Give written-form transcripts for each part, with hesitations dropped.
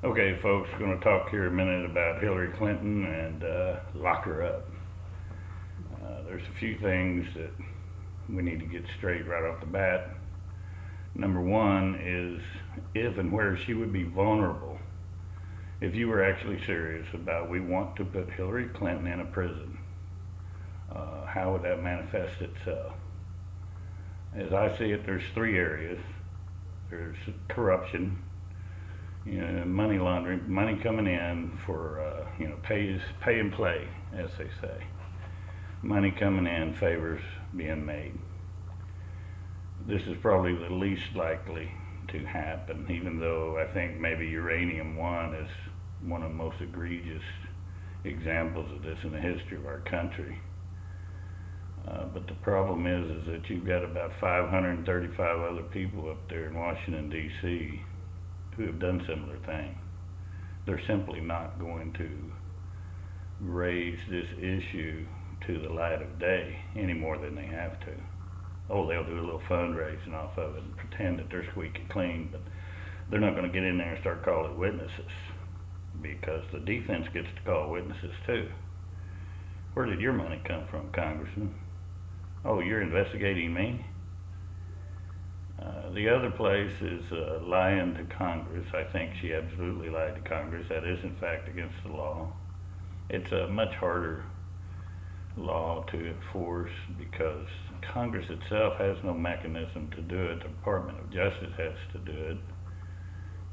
Okay, folks, going to talk here a minute about Hillary Clinton and lock her up. There's a few things that we need to get straight right off the bat. Number one is if and where she would be vulnerable if you were actually serious about we want to put Hillary Clinton in a prison. How would that manifest itself? As I see it, there's three areas. There's corruption, money laundering, money coming in for pay and play, as they say. Money coming in, favors being made. This is probably the least likely to happen, even though I think maybe Uranium One is one of the most egregious examples of this in the history of our country. But the problem is that you've got about 535 other people up there in Washington, D.C. who have done similar things. They're simply not going to raise this issue to the light of day any more than they have to. Oh, they'll do a little fundraising off of it and pretend that they're squeaky clean, but they're not going to get in there and start calling witnesses, because the defense gets to call witnesses too. Where did your money come from, Congressman? Oh, you're investigating me? The other place is lying to Congress. I think she absolutely lied to Congress. That is, in fact, against the law. It's a much harder law to enforce because Congress itself has no mechanism to do it. The Department of Justice has to do it.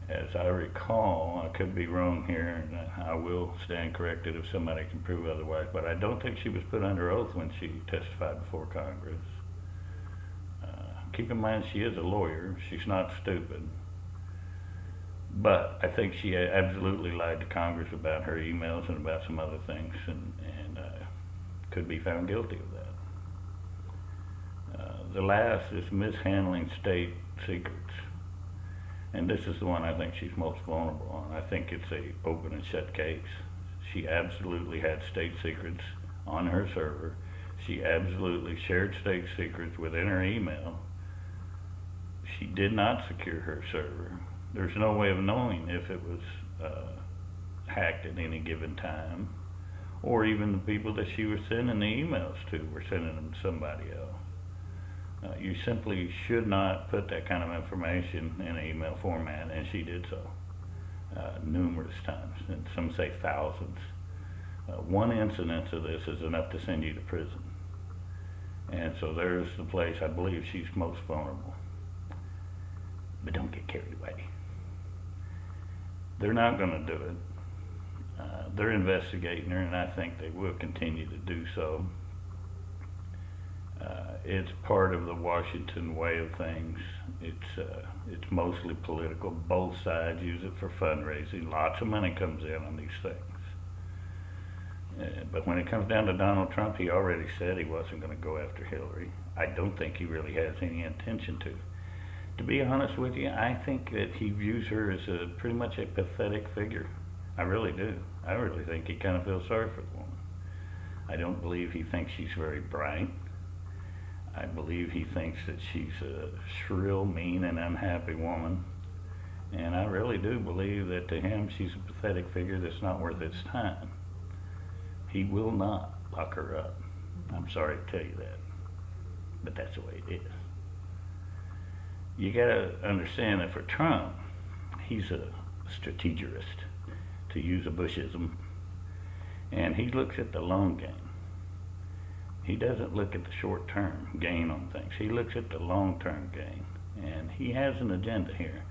As I recall, I could be wrong here, and I will stand corrected if somebody can prove otherwise, but I don't think she was put under oath when she testified before Congress. Keep in mind, she is a lawyer. She's not stupid. But I think she absolutely lied to Congress about her emails and about some other things, and could be found guilty of that. The last is mishandling state secrets. And this is the one I think she's most vulnerable on. I think it's a open and shut case. She absolutely had state secrets on her server. She absolutely shared state secrets within her email. She did not secure her server. There's no way of knowing if it was hacked at any given time, or even the people that she was sending the emails to were sending them to somebody else. You simply should not put that kind of information in an email format, and she did so numerous times, and some say thousands. One incident of this is enough to send you to prison. And so there's the place I believe she's most vulnerable. But don't get carried away. They're not going to do it. They're investigating her, and I think they will continue to do so. It's part of the Washington way of things. It's mostly political. Both sides use it for fundraising. Lots of money comes in on these things. But when it comes down to Donald Trump, he already said he wasn't going to go after Hillary. I don't think he really has any intention to. To be honest with you, I think that he views her as pretty much a pathetic figure. I really do. I really think he kind of feels sorry for the woman. I don't believe he thinks she's very bright. I believe he thinks that she's a shrill, mean, and unhappy woman. And I really do believe that to him, she's a pathetic figure that's not worth his time. He will not lock her up. I'm sorry to tell you that, but that's the way it is. You gotta understand that for Trump, he's a strategist, to use a Bushism, and he looks at the long game. He doesn't look at the short-term gain on things. He looks at the long-term gain, and he has an agenda here,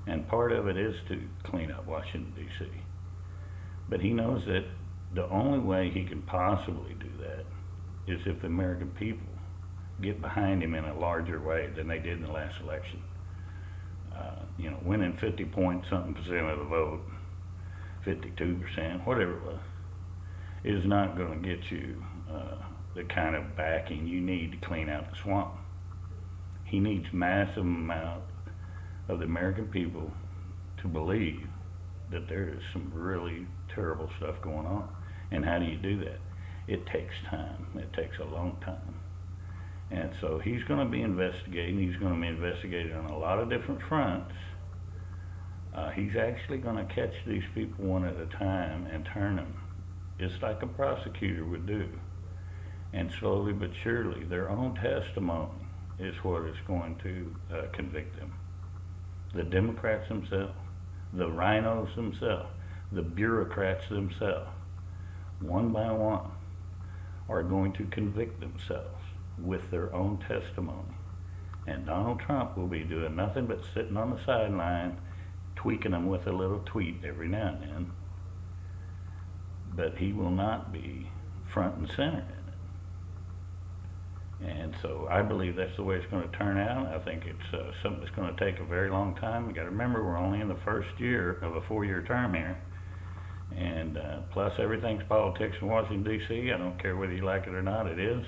and part of it is to clean up Washington, D.C. But he knows that the only way he can possibly do that is if the American people get behind him in a larger way than they did in the last election. Winning 50 point something percent of the vote, 52%, whatever it was, is not going to get you the kind of backing you need to clean out the swamp. He needs massive amount of the American people to believe that there is some really terrible stuff going on. And how do you do that? It takes time. It takes a long time. And so he's going to be investigating. He's going to be investigating on a lot of different fronts. He's actually going to catch these people one at a time and turn them, just like a prosecutor would do. And slowly but surely, their own testimony is what is going to convict them. The Democrats themselves, the rhinos themselves, the bureaucrats themselves, one by one, are going to convict themselves with their own testimony. And Donald Trump will be doing nothing but sitting on the sideline, tweaking them with a little tweet every now and then. But he will not be front and center in it. And so I believe that's the way it's going to turn out. I think it's something that's going to take a very long time. You got to remember, we're only in the first year of a 4-year term here. And plus everything's politics in Washington, D.C. I don't care whether you like it or not, it is.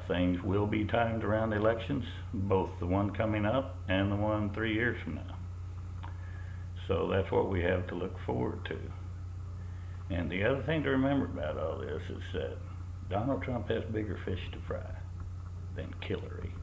Things will be timed around the elections, both the one coming up and the one 3 years from now. So that's what we have to look forward to. And the other thing to remember about all this is that Donald Trump has bigger fish to fry than Hillary.